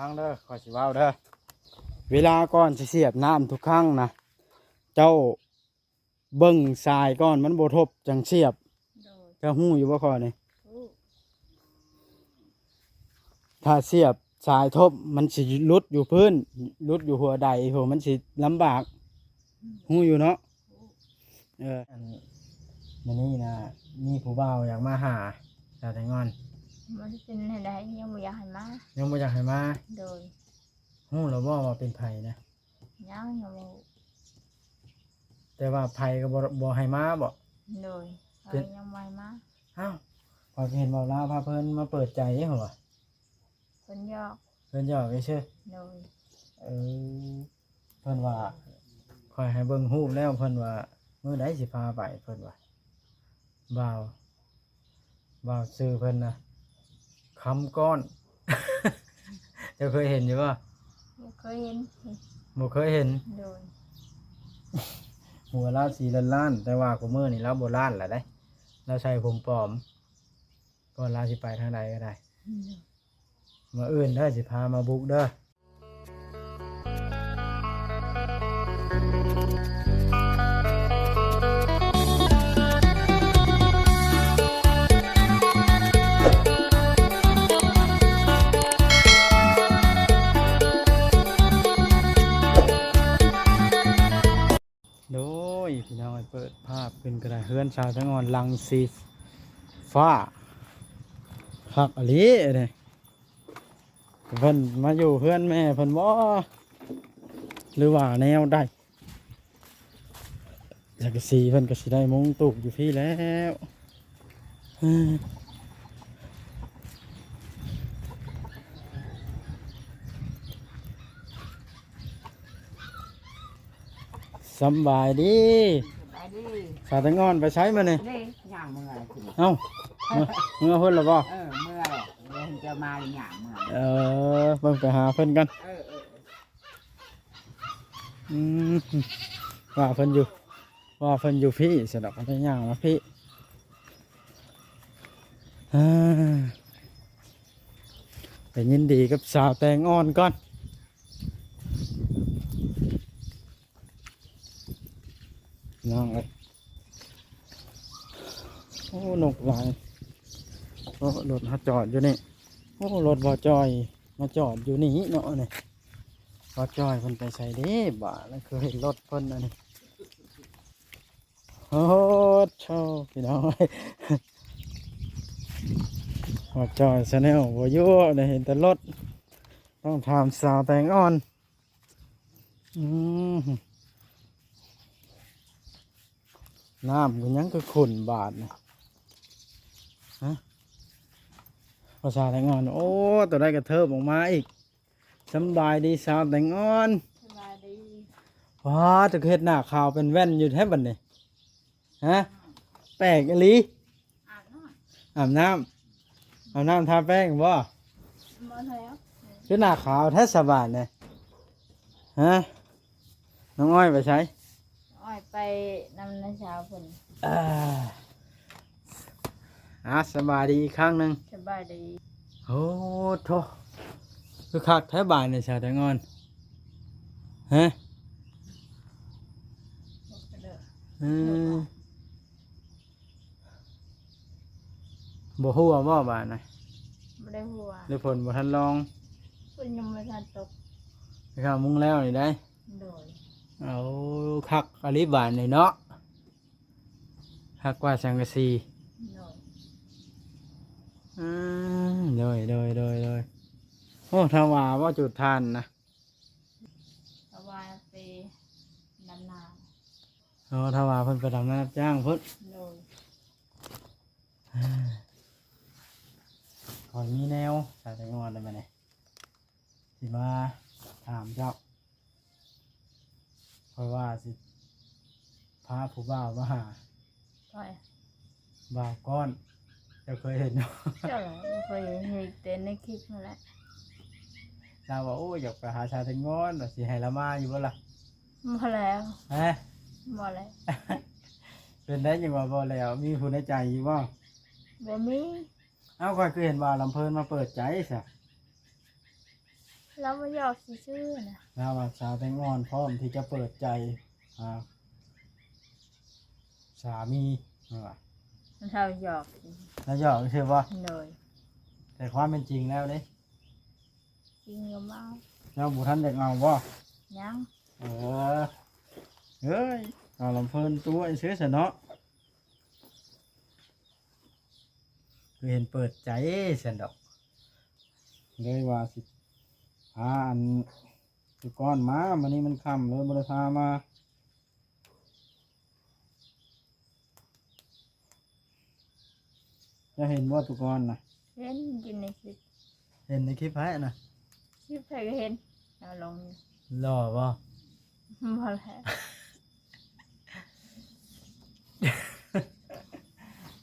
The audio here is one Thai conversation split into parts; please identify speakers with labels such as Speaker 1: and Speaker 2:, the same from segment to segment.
Speaker 1: ฟังเด้อขอสิเว้าเด้อเวลาก่อนสิเสียบน้ำทุกครั้งนะเจ้าเบิ่งทรายก่อนมันบ่ทบจังเสียบ
Speaker 2: โดย
Speaker 1: เจ้าฮู้อยู่บ่ข้อนี่
Speaker 2: รู้
Speaker 1: ถ้าเสียบทรายทบมันสิหลุดอยู่พื้นหลุดอยู่หัวใดโหมันสิลำบากฮู้อยู่เนาะอันมื้อนี้นะมีผู้บ่าวอยากมาหาแต่งอน
Speaker 2: มันเป็นอะไรยังไม่อยากให้มา
Speaker 1: ยังบ่อยากให้มา
Speaker 2: โดย
Speaker 1: ฮู้แล้วบ่ว่าเป็นไผนะ
Speaker 2: ยังยังบ่
Speaker 1: แต่ว่าไผก็บ่ให้มาบ่
Speaker 2: โดยเขายังไม่มา
Speaker 1: อ้าวพอเห็นบ่ลาวพาเพิ่นมาเปิดใจเหรอ
Speaker 2: คนยอก
Speaker 1: เพิ่นหยอกซื่อ
Speaker 2: โดย
Speaker 1: เออเพิ่นว่าคอยให้เบิ่งรูปแล้วเพิ่นว่ามื้อใดสิพาไปเพิ่นว่าบ่าวชื่อเพิ่นนะคำก้อน เจะเคยเห็นอยู่ป่ะ
Speaker 2: ไม่เคยเห็น
Speaker 1: บ่เคยเห็น
Speaker 2: โดย
Speaker 1: หัวลาวสีล้านๆแต่ว่ากูมื้อนี่ลาวโบราณล่ะได้เราใช้ผมปลอมก่อนลาวสิไปทางใดก็ได้มาอื่นเด้อสิพามาบุกเด้อโดยพี่น้องเปิดภาพขึ้นกระดาษเฮือนชาวทั้งอ่อนลังสีฟ้าคักอลีเนี่ยเพิ่นมาอยู่เฮือนแม่เพิ่นบ่หรือว่าแนวได้แล้วก็สีเพิ่นก็สิได้มุงตุกอยู่พี่แล้วสำบายดี
Speaker 3: ไปดิ
Speaker 1: ชาวทั้งอ่อนไปใช้มาเนี่ย
Speaker 3: ดิย่างเมื่อไรคุณ
Speaker 1: เอ้าเมื่อเพิ่นหรอบ่
Speaker 3: เมื่อไรเดี๋ยวจะมาหรือย่างเมื่อไร
Speaker 1: เบิ่งไปหาเพิ่นกัน
Speaker 3: เออ
Speaker 1: อืมว่าเพิ่นอยู่พี่สะดอกมันย่างมาพี่อ่าไปยินดีกับสาวแตงอ่อนก่อนน้องเอ้ยโอ้นกหลายโอ้รถมาจอดอยู่นี่โอ้รถบ่จอยมาจอดอยู่นี่เนาะนี่บ่จอยเพิ่นไปใส่เด้บ่าแล้วคือเห็นรถเพิ่นอันนี้โอ้โชว์พี่น้องเอ้ยบ่จอยซะแนวบ่อยู่ได้เห็นแต่รถต้องถามสาวแตงอ่อนอืมน้ำก็ยังคือขุ่นบาดนะฮะภาษาแตงอ่อนโอ้ตัวได้กระเทิบออกมาอีกสำบายดีสาวแตงอ่อน
Speaker 2: สบายดี
Speaker 1: ว้าจะเฮ็ดหน้าขาวเป็นแว่นอยู่แท้บัดนี้ฮะแปลกอีหลี
Speaker 2: อาบน้
Speaker 1: อาบน้ำทาแป้งบ่
Speaker 2: ำมาแล้ว
Speaker 1: คือหน้าขาวแท้สบายเนี่ยฮะน้องอ้อยไปใช้
Speaker 2: อ้อยไปนำนาชาวเพิ่น
Speaker 1: สบายดีอีกครั้งหนึ่ง
Speaker 2: สบายดี
Speaker 1: โอ้โถคือคักแท้บานเนี่ยชาวแตงอ่อนฮะอืมบ่ฮู้ว่าบ่บานนะ
Speaker 2: ไม่ได้หัว
Speaker 1: หรือผลบ่ทันลอง
Speaker 2: เพิ่นยังไม่ทันตก
Speaker 1: ไปข้าวมุงแล้วนี่ได้
Speaker 2: โดย
Speaker 1: เอาคักอลิบานเลยเนาะคักกว่าสังกะสี
Speaker 2: โดย
Speaker 1: เลยโอ้ถ้าว่าจุดทานนะ
Speaker 2: สบายไปนำนา
Speaker 1: ถ้าว่าเพิ่นไปทำงานรับจ้างเพิ่น
Speaker 2: โดย
Speaker 1: ขอยมีแนวสายแตงอ่อนได้มาเนี่ยสิมาถามเจ้าเพราะว่าสิพาผู้บ่าวมาหา
Speaker 2: ไป
Speaker 1: บ่าวก้อนจะเคยเห็นเนาะ
Speaker 2: เจ้าเหรอไม่เคยเห็นแต่ในคลิปนั่นแหละ
Speaker 1: เราว่าโอ้ยอยากไปหาชายแตงอ่อนว่าสิให้ละมาอยู่บ่ล่ะ
Speaker 2: มาแล้ว
Speaker 1: ฮะ
Speaker 2: มาแล้ว
Speaker 1: เป็นได้ยังว่าบ่แล้วมีผู้ในใจอยู่บ่
Speaker 2: บ่มี
Speaker 1: เอ้าข้อยคือเห็นว่าลำเพิ่นมาเปิดใจซะ
Speaker 2: เ แล้วมาหยอกซื่อๆนะ
Speaker 1: แล้วว่าสาวแตงอ่อนพร้อมที่จะเปิดใจอ่าสามีว่า
Speaker 2: เราหยอก
Speaker 1: แล้วหยอกใช่ป่ะ
Speaker 2: เลย
Speaker 1: แต่ความเป็นจริงแล้วเด้
Speaker 2: จริงก็เมา
Speaker 1: เจ้าบุท่านเด็กเอาบ่
Speaker 2: ยัง
Speaker 1: เออเฮ้ยเอาลำเพิ่นตัวไอ้เสือสะเนาะคือเห็นเปิดใจเสันดอกเลยว่าสิพาอันตุก้อนมามันนี้มันค่ำเลยบริพามาจะเห็นว่าตุก้อนนะ
Speaker 2: เห็นอยู่ในคลิป
Speaker 1: เห็นในคลิปให้นะ
Speaker 2: คลิปใครก็เห็นเอาลงอยู่
Speaker 1: หล่อป่ะ
Speaker 2: พอแล้ว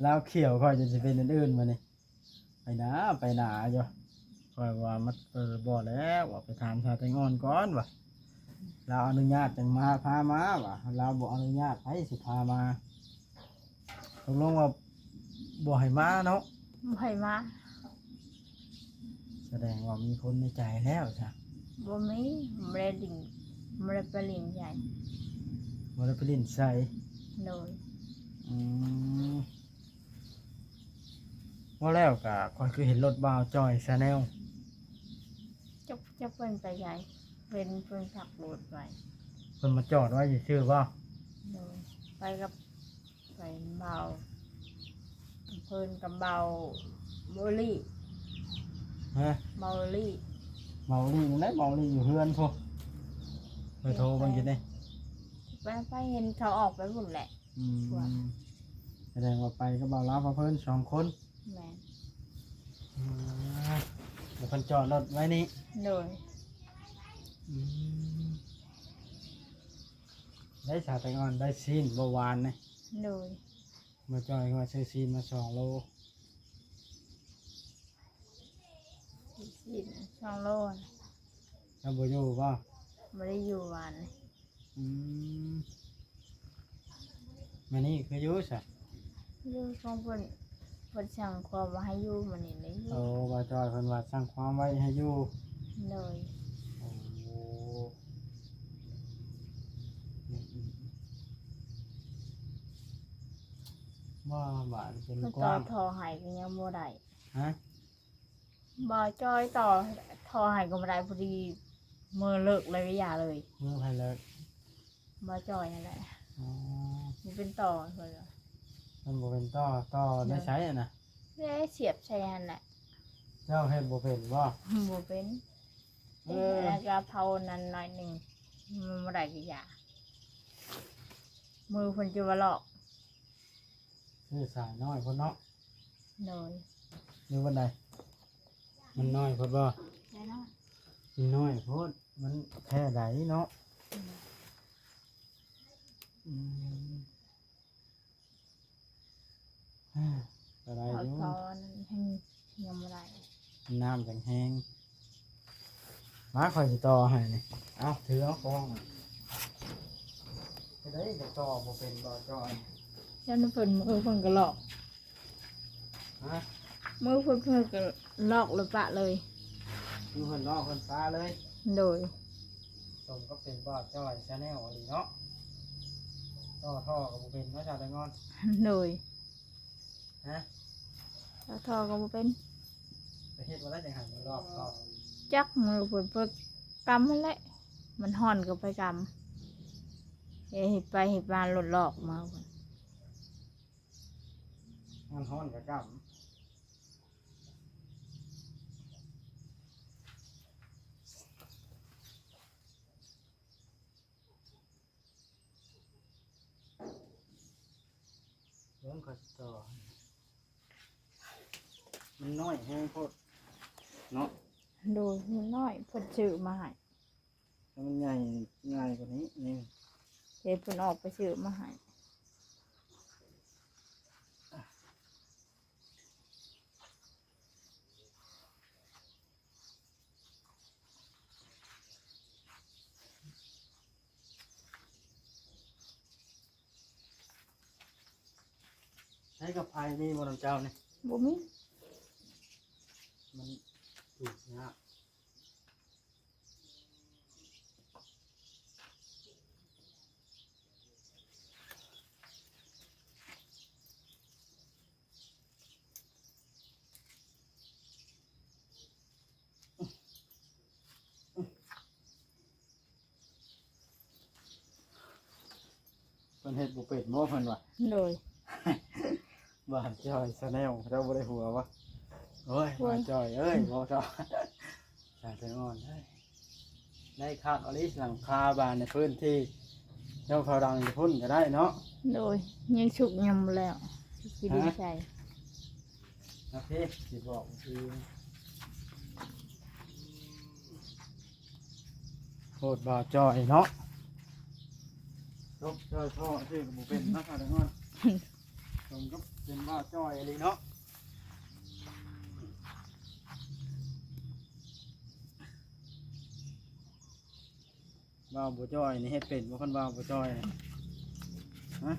Speaker 1: แล้วเขียวค่อยจะเป็นอันอื่นมานี่ไปหนาไปหนาจ้ะค่อยว่ามันบ่แล้วว่าไปถามชาวไตงอนก่อนว่ะเราอนุญาตจังมาพามาว่ะเราบ่อนุญาตให้สิพามาตกลงว่าบ่ให้มาเนาะ
Speaker 2: ไม่มา
Speaker 1: แสดงว่ามีคนในใจแล้วจ้ะ
Speaker 2: บ่มีไม่ได้ดิ่งไม่ได้ไปลินใหญ่
Speaker 1: บ่ได้ไปลิ้นใส่
Speaker 2: เลย
Speaker 1: อืมว่าแล้วก็ค่อยคือเห็นรถบ่าวจอยชาแนล
Speaker 2: จะเป็นไปใหญ่เป็นขับรถไป
Speaker 1: เพิ่นมาจอดไว้อยู่ชื่อบ่
Speaker 2: เลยไปกับไปเบาเพิ่นกับเบาโบลี่
Speaker 1: ฮะ
Speaker 2: เบาลี่
Speaker 1: เมาลี่นั่นแหละเมาลี่อยู่เฮือนพวกไปโทรเบิ่งกินได้
Speaker 2: ไปเห็นเขาออกไปหมดแหละ
Speaker 1: อืมแสดงว่าไปก็บ่าวลาวพาเพิ่นสองคน
Speaker 2: แม่
Speaker 1: อืมเดี๋ยวเพิ่นจอดรถไว้นี่
Speaker 2: เลย
Speaker 1: อืมได้ชาแตงอ่อนได้ซีนบ่หวานนะ
Speaker 2: เลย
Speaker 1: มาจอยก็มาซื้อซีนมา2 โล
Speaker 2: สิช่องโลน
Speaker 1: แล้วบ่อยู่บ่
Speaker 2: ไม่ได้อยู่วัน
Speaker 1: อืมมานี่คืออยู่ซะ
Speaker 2: อยู่ช่องเพิ่นสั่งความมาให้อยู่มันนี่เลยอยู่
Speaker 1: โอ้บ่าวจอยเพิ่นว่าสร้างความไว้ให้อยู่
Speaker 2: เลย
Speaker 1: โอ้อืมว่าบานเป็น
Speaker 2: เพิ่น
Speaker 1: ก
Speaker 2: ต่อ
Speaker 1: ว้าง
Speaker 2: ทอใหายก็ยังบ่ได้
Speaker 1: ฮะ
Speaker 2: บ่จอยต่อทอใหายก็บ่ได้พอดีมือเลิกเลยอย่าเลย
Speaker 1: มือไผเลิก
Speaker 2: บ่จอยนั่นแหละ
Speaker 1: อ๋อ
Speaker 2: มันเป็นต่อเพิ่นว่า
Speaker 1: มันบ่เป็นต่อได้ใช้อ่ะนะ
Speaker 2: เด้เสียบใส่นั่นแหละ
Speaker 1: เจ้าเฮ็ดบ่เป็นบ่
Speaker 2: บ่เป็น
Speaker 1: เออ
Speaker 2: แล้วก็เผานั้นหน่อยหนึงมันบ่ได้ก็อย่ามือเพิ่นจะว่าลอก
Speaker 1: คือสายน้อยพุ่นเนาะ
Speaker 2: เลย
Speaker 1: หรือว่าใดมันน้อยพุ่นบ่
Speaker 2: ใช่เนาะ
Speaker 1: มันน้อยพุ่นมันแค่ใดเนาะอืมอะไร
Speaker 2: เอา
Speaker 1: อยู่
Speaker 2: ทอนั้นให้ยังบ่ได้
Speaker 1: น้ำจังแห้งมาคอยสิต่อให้นี่เอาถือเอาฟองมาจะได้จะต่อบ่เป็นบ่จอย
Speaker 2: ยันเพิ่นมือเพิ่นก็ลอก
Speaker 1: ฮะ
Speaker 2: มือเพิ่นก็ลอกเลยปะเลย
Speaker 1: ดูเพิ่นลอกเพิ่นฟ้าเลย
Speaker 2: โดย
Speaker 1: สมก็เป็นบ่จอยชาแนลอีเนาะท่อกับบ่เป็นเนาะชาวไตงอน
Speaker 2: โดย
Speaker 1: ฮะ
Speaker 2: แล้วทอก็บ่เป็น
Speaker 1: ไปเฮ็ดบ่ได้จังหันรอบท่อ
Speaker 2: จักมือเพิ่นกำนั่นแหละ มันห่อนก็ไปกำเฮ็ดไปเฮ็ดมาหลุดลอกมาพุ่น
Speaker 1: มันฮ้อนกับกำเริ่มก็ต่อมันน้อยแห้งโพดเนาะ
Speaker 2: โดยมันน้อยเพิ่นซื้อมาให้
Speaker 1: ถ้ามันใหญ่ง่ายกว่านี้นี่
Speaker 2: เฮ็ดเพิ่นออกไปซื้อมาให้
Speaker 1: ใช้กับไอ้นี่บ่น้ำเจ้านี่
Speaker 2: บ่มี
Speaker 1: มันถูกยาก เฮ็ดบ่เป็ดบ่เพิ่นว่า
Speaker 2: โดย
Speaker 1: บ้านจอยสแนลเราบ่ได้หัววะโอ้ย
Speaker 2: โอ้ย
Speaker 1: บ้านจอยเอ้ยบ่จอยชาติงอนเอ้ยได้คักอลิสหลังคาบ้านในพื้นที่เจ้าเขาดังอยู่พุ่นก็ได้เนาะ
Speaker 2: โดยยังฉุกยำแล้วกินดีใจ
Speaker 1: นะพี่สิบอกคือโคตรบ่าวจอยเนาะจบจอยพ่อชื่อกับหมูเป็นนักการงานผมก็เป็นบ่าวจอยอะไรเนาะบ่าวบ่จอยนี่เฮ็ดเป็นบ่คนบ่าวบ่จอยนี่ฮะ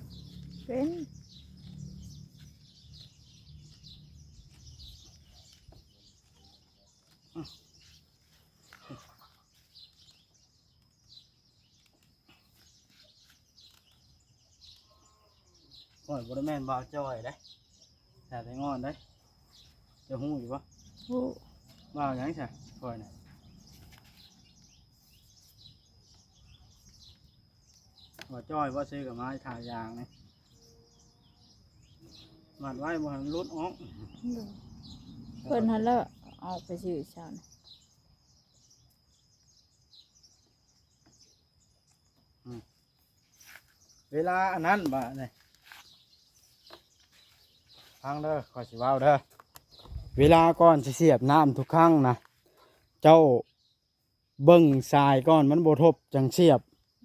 Speaker 2: เป็น
Speaker 1: ก่อนบ่ได้แม่นบ่าวจอยเด้แต่งอนเด้จะฮู้อยู่บ่
Speaker 2: ผู้
Speaker 1: บ่าวหยังซะก่อยน่ะบ่าวจอยบ่ซื้อกับไม้ทายางนี่มัดไว้บ่ให้มันหลุดออก
Speaker 2: เพิ่นหันแล้วออกไปซื้อเช้านะ
Speaker 1: เวลาอันนั้นบ่นี่ฟังเด้อขอยสิเว้าเด้อเวลาก่อนสิเสียบน้ำทุกครั้งนะเจ้าเบิ่งทรายก่อนมันบ่ทบจังเสียบ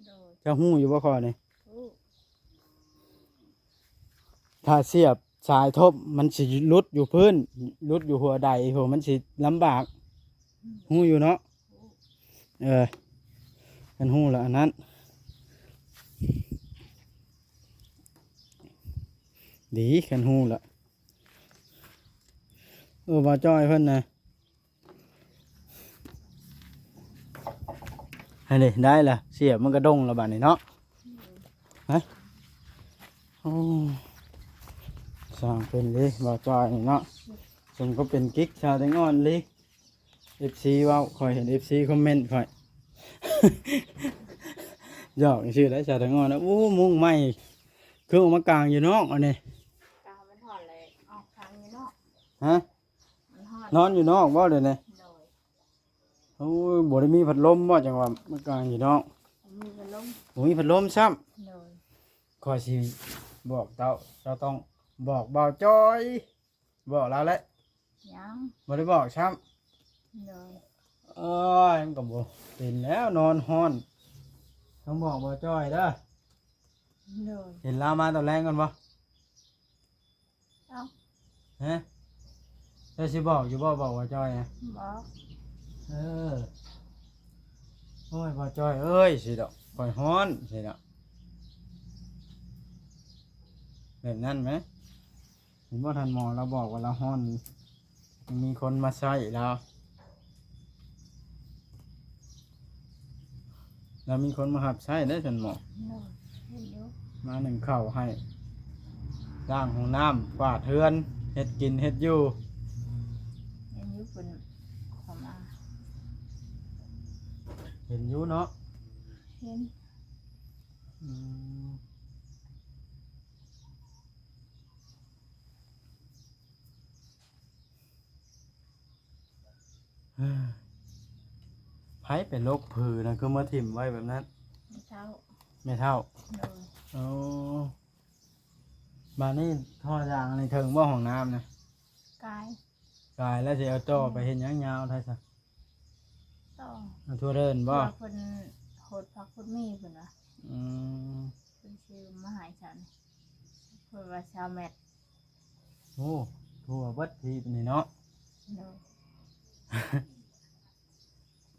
Speaker 2: โดย
Speaker 1: เจ้าฮู้อยู่บ่ข้อนี่
Speaker 2: ผู้
Speaker 1: ถ้าเสียบทรายทบมันสิหลุดอยู่พื้นหลุดอยู่หัวใดโหมันสิลำบากฮู้อยู่เนาะกันฮู้แล้วอันนั้นดีกันฮู้แล้วบ่าวจ้อยเพิ่นน่ะให้นี่ได้ล่ะเสียบมันก็ดงแล้วบัดนี้เนาะฮะโอ้สร้างเป็นเลยบ่าวจ้อยนี่เนาะผมก็เป็นกิ๊กชาวแตงอนเลย FC เว้าคอยเห็น FC คอมเมนต์คอย หยอกชื่อได้ชาวแตงอนนะโอ้มุ้งไหม้เครื่องมากลางอยู่นอกอันนี้
Speaker 2: กาวมันหอนเลยออกทางนี้เนาะ
Speaker 1: ฮะ
Speaker 2: มันหอน
Speaker 1: นอนอยู่นอกบ่เดี๋ยวนี้
Speaker 2: โดย
Speaker 1: โอ้ยบ่ได้มีพัดลมบ่จังหว่ามากลางอยู่นอก
Speaker 2: มีพัดลม
Speaker 1: บ่มีพัดลมซ้ำ
Speaker 2: โดย
Speaker 1: ขอยสิบอกเจ้าต้องบอกเบาจ้อยบอกแล้วแหละ
Speaker 2: ยัง
Speaker 1: บ่ได้บอกซ้
Speaker 2: โดย
Speaker 1: ำเอ้ยมันก็บ่เป็นแล้วนอนฮ้อนต้องบอกเบาจ้อยเด้อ
Speaker 2: โดย
Speaker 1: เห็นลามาตอนแรงก่อนบ่
Speaker 2: เอ้า
Speaker 1: ฮะเจ้าสิบอกอยู่บ่บอกเบาจ้อยนะ
Speaker 2: บอก
Speaker 1: เออโอ้ยเบาจ้อยเอ้ยสิดอกข่อยฮ้อนสิดอกแบบนั้นไหมเห็นบ่ทันหมอเราบอกว่าเราฮ้อนมีคนมาใส่เรามีคนมาหับใช้ได้ทันหมอ
Speaker 2: โดยเห็นอยู่
Speaker 1: มาหนึ่งข้าวให้ล้างห้องน้ำกวาดเฮือนเฮ็ดกินเฮ็ดอยู่
Speaker 2: เห็นอยู่เป็นเข้ามา
Speaker 1: เห็นอยู่เนาะ
Speaker 2: เห็น
Speaker 1: อืมเฮ้ยไผเป็นโรคผือนะคือมาถิ่มไว้แบบนั้น
Speaker 2: ไม่เท่า
Speaker 1: ไม่เท่า
Speaker 2: โดย
Speaker 1: โอ้บ้านนี้ท่อยางในเทิงบ่ห้องน้ำนะ
Speaker 2: กาย
Speaker 1: กายแล้วสิเอาจ่อไปเห็นยังยาวไทยซะ
Speaker 2: ต่อ
Speaker 1: เอาทั่วเดินบ่
Speaker 2: ว่าเพิ่นโหดพักเพิ่นมีเพิ่นว่า
Speaker 1: อืม
Speaker 2: เพิ่นชื่อมหาฉันเพิ่นว่าชาวแมท
Speaker 1: โอ้ทั่วเบิดทีเป็นนี่เนาะ
Speaker 2: โดย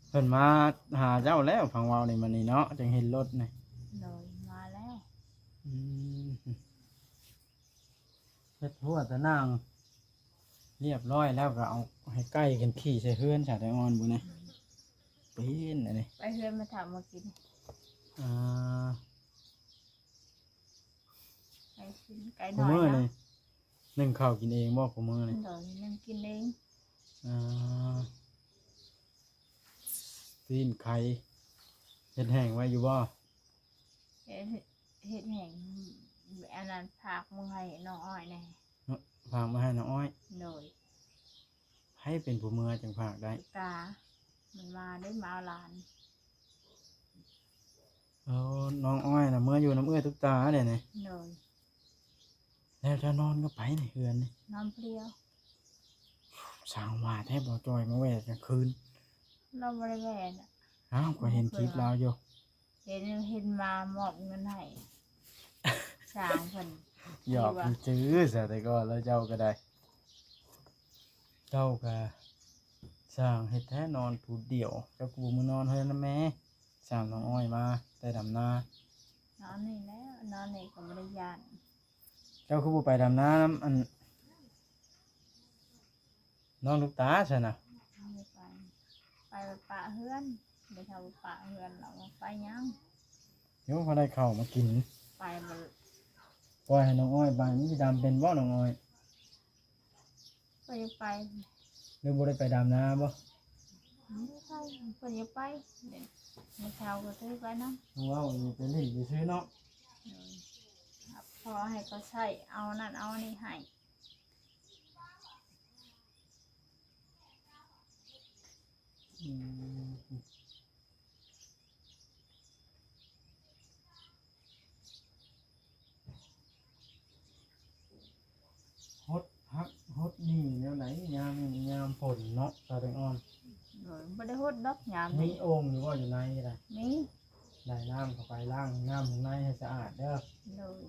Speaker 1: เพิ่นมาหาเจ้าแล้วฟังเว้านี่มันนี่เนาะจังเห็นรถนี่
Speaker 2: โดยมาแล้ว
Speaker 1: อืมเฮ็ดทั่วตะนางเรียบร้อยแล้วก็เอาให้ใกล้กันขี่ใส่เฮือนชาแตงอ่อนบุนี่เป็นอันนี้
Speaker 2: ไปเฮือนมาถามมากิน
Speaker 1: อ่า
Speaker 2: ไปกินไก่
Speaker 1: คุ
Speaker 2: น้อ
Speaker 1: มื้อย
Speaker 2: นะ
Speaker 1: นี่นึ่งข้าวกินเองบ่คุมื้อนี่
Speaker 2: โดยนั่งกินเอง
Speaker 1: อ่าตีนไข่เฮ็ดแห้งไว้อยู่บ่
Speaker 2: เฮ็ด เฮ็ดแห่งอันนั้นฝากมึงให้น้องอ้อยแน่
Speaker 1: ฝากมาให้น้องอ้อย
Speaker 2: โดย
Speaker 1: ให้เป็นผู้เมือจังฝากได้
Speaker 2: ตามันมาได้มาเอาหลาน
Speaker 1: เอาน้องอ้อยน่ะเมื่ออยู่น้ำเอื้อทุกตาเด้นี่
Speaker 2: โดย
Speaker 1: แล้วจะนอนก็ไปในเฮือนนี่
Speaker 2: นอนเพลียว
Speaker 1: สร้างว่าแทบบ่จอยมาแวะกลางคืน
Speaker 2: เราบริแวณน่ะ
Speaker 1: อ้าวก็เห็นคลิปเราอยู่
Speaker 2: เห็นมามอบเงินให้สร้างเพิ่น
Speaker 1: หยอกมันจื้อซะแต่ก็แล้วเจ้าก็ได้ เจ้าก็สร้างให้แท้นอนผู้เดียวเจ้ากูมานอนเฮือนนะแม่สร้างน้องอ้อยมาแต่ดำนาน
Speaker 2: อนนี่แล้วนอนนี่ก็บริยาน
Speaker 1: เจ้าคือบ่ไปดำนาน้ำอันน้องลูกตาซะนะ
Speaker 2: ไม่ไปปะเฮือนไปทำปะเฮือนเราไปยัง
Speaker 1: เดี๋ยวพอได้ข้าวมากิน
Speaker 2: ไปมัน
Speaker 1: ปล่อยให้น้องอ้อยไปมันสิดำเป็นบ่น้องอ้อย
Speaker 2: ไปไป
Speaker 1: หรือบ่ได้ไปดำนาบ่
Speaker 2: ไม่ไปไปอย่าไปเดี๋ยวไม่เช้าก็ซื้อไปเนาะ
Speaker 1: ว้าวอยู่ไปเล่นไปซื้อเนาะ
Speaker 2: พอให้เขาใช้เอานั่นเอานี่ให้
Speaker 1: อืมฮดฮักฮดนี่แนวไหนยามฝนเนาะตาแตงอ่อน
Speaker 2: โดยไม่ได้หดดอกยาม
Speaker 1: มี
Speaker 2: นี้
Speaker 1: โอ่งอยู่ว่าอยู่ในล่ะ
Speaker 2: นี่
Speaker 1: ได้น้ำเข้าไปล้างน้ำข้างในให้สะอาดเด้อ
Speaker 2: โดย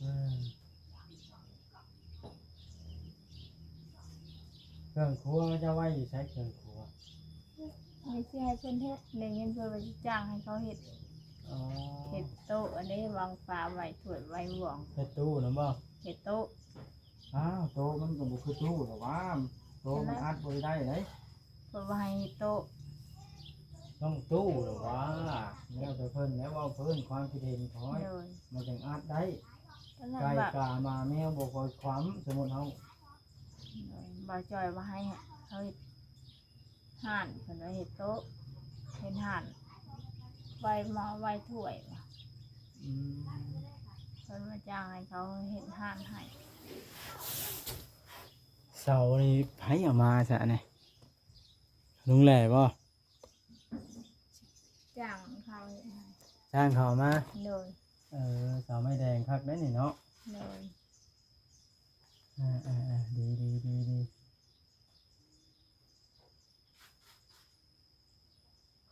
Speaker 1: อืมเครื่องครัวจะไว้อยู่ใช้เครื่องครัว
Speaker 2: ไม่ใช่ให้เพื่อนเฮ็ดในเงินเพื่อนไปจ้างให้เขาเฮ็ด
Speaker 1: อ๋อ
Speaker 2: เฮ็ดโต๊ะอันนี้วางฝาไว้ถ้วยไว้ห่วง
Speaker 1: เฮ็ดตู้นะบ่
Speaker 2: เฮ็ดโต๊ะ
Speaker 1: อ้าวโต๊ะมันก็บ่คือตู้หรอกว่าโต๊ะมันอัดบ่ได้เลย
Speaker 2: เพื่อไว้ให้โต๊ะ
Speaker 1: ต้องตู้หรอกว่าแล้วแต่เพิ่นแล้วว่าเพิ่นความคิดเห็นเขาให้
Speaker 2: โดย
Speaker 1: มันจังอัดได้
Speaker 2: ตอนนั้น
Speaker 1: ไก่
Speaker 2: แบบ
Speaker 1: กามาแมวบ่ค่อยความสมมุติเฮา
Speaker 2: บ่จอยมาให้เขาเฮ็ดห่านเพิ่นว่าเฮ็ดโต๊ะเฮ็ดห่านไว้หม้อไว้ถ้วยว่ะ
Speaker 1: อืม
Speaker 2: เพิ่นมาจ้างให้เขาเฮ็ดห่านให้
Speaker 1: เสานี่ไผเอามาซะนี่ลุงแหล่บ่
Speaker 2: จ้างเขาเฮ็ดให้
Speaker 1: จ้างเขามา
Speaker 2: โดย
Speaker 1: เสาไม้แดงคักได้นี่เนาะ
Speaker 2: โดย
Speaker 1: ดี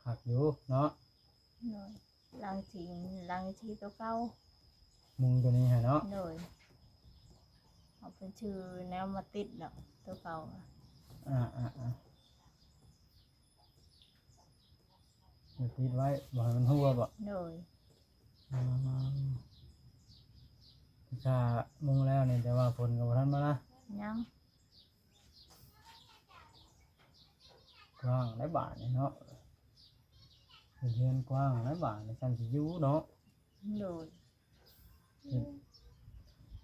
Speaker 1: คักอยู่เนาะ
Speaker 2: โดยลังทีตัวเก่า
Speaker 1: มุงตัวนี้ฮะเนาะ
Speaker 2: โดยเอาเป็นชื่อแนวมาติดดอกตัวเก่าอะ
Speaker 1: เดี๋ยวติดไว้บ่ให้มันหัวบ่
Speaker 2: โดย
Speaker 1: ถ้ามุงแล้วนี่แต่ว่าฝนก็บ่ทันมานะ
Speaker 2: ยัง
Speaker 1: กว้างหลายบาทนี่เนาะเรือนกว้างหลายบาทนี่ซั่นสิอยู่เนาะ
Speaker 2: โดย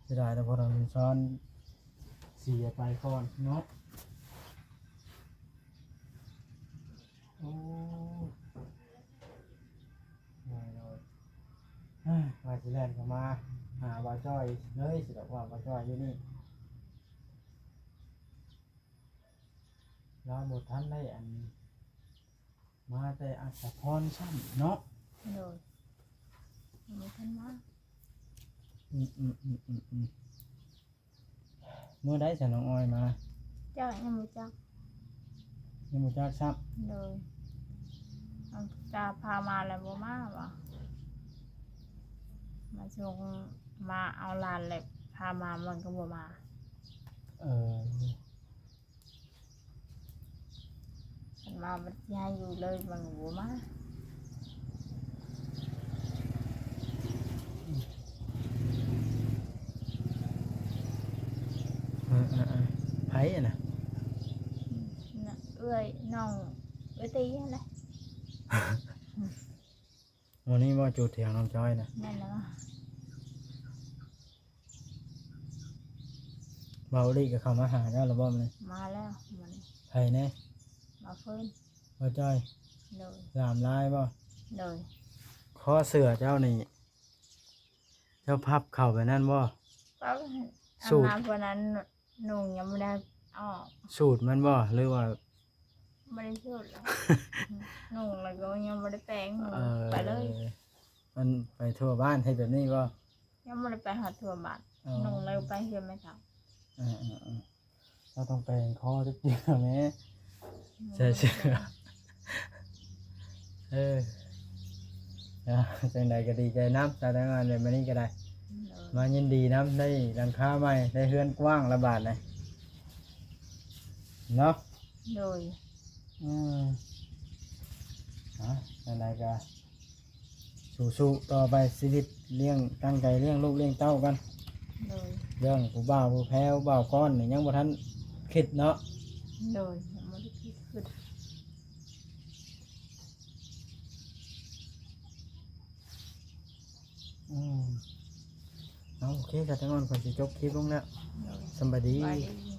Speaker 1: สิได้แต่พอเราซ้อนเสียไปก่อนเนาะโอ้ยว่าสิแล่นเข้ามาหาบ่าวจ้อยเลยสิดอกว่าบ่าวจ้อยอยู่นี่เราบ่ทันได้อันมาแต่อัศพรซ้ำเนาะ
Speaker 2: โดยมีท่านมา
Speaker 1: เมื่อได้ฉันน้องอ้อยมา
Speaker 2: เจ้ายังไม่จัก
Speaker 1: ยังบ่จักซับ
Speaker 2: โดยเอาตาพามาแล้วบ่มาบ่มาชงมาเอาหลานเลยพามามันก็บ่มา
Speaker 1: เออ
Speaker 2: มันมาบัดยายอยู่เลยมันก็บ่มา
Speaker 1: ไผอ่ะนะ
Speaker 2: น่ะเอ้ยน้องเอ้ยตีนั่นแหละ
Speaker 1: วันนี้ว่าจูดเถียงน้องจ้อยนะ
Speaker 2: นั่นแหละ
Speaker 1: เบาลีก็เข้ามาหาแล้วหรือบ่มัน
Speaker 2: มาแล้วมัน
Speaker 1: ไผแน่
Speaker 2: มาเพิ่น
Speaker 1: ว่าจ้อย
Speaker 2: โดย
Speaker 1: สามลายบ่
Speaker 2: โดย
Speaker 1: ข้อเสือเจ้านี่ จ้าพับเข่าไปนั่นบ่
Speaker 2: ก็
Speaker 1: สู
Speaker 2: อาบ
Speaker 1: ตร
Speaker 2: น้ำวันนั้นหนุ่งยังไม่ได้ออก
Speaker 1: สูตรมันบ่หรือว่า
Speaker 2: ไม่ได้สูดแล้ว หนุ่งแล้วก็ยังไม่ได้แปรงหนุ่ง
Speaker 1: เออ
Speaker 2: ไปเลย
Speaker 1: มันไปทั่วบ้านให้แบบนี้บ่
Speaker 2: ยังไม่ได้ไปหาทัวบาท
Speaker 1: อ๋อ
Speaker 2: หนุ่งแล้วไปเฮือนไม่ท
Speaker 1: เออเราต้องแปลงคอทุกอย่างแม่
Speaker 2: ำ
Speaker 1: ใช่เชื่อเออจังใดก็ดีใจน้ำแต่ละงานเลยมานี่ก็ได้ มายินดีน้ำได้หลังคาใหม่ได้เฮือนกว้างระบาดเลยเนาะ
Speaker 2: โดย
Speaker 1: อืมจังใดก็สู้ๆต่อไปชีวิตเลี้ยงตั้งใจเลี้ยงลูกเลี้ยงเต้ากัน
Speaker 2: โดย
Speaker 1: เรื่องผู้บ่าวผู้แพ้ผู้บ่าวก้อนนี่ยังบ่ทันคิดเนาะ
Speaker 2: โดยยังไม่ได้คิดขึ้น
Speaker 1: เอาโอเคค่ะทั้งนั้นก่อนสิจบคลิปลงแล้ว
Speaker 2: โดย
Speaker 1: สำบายดี
Speaker 2: ไปดี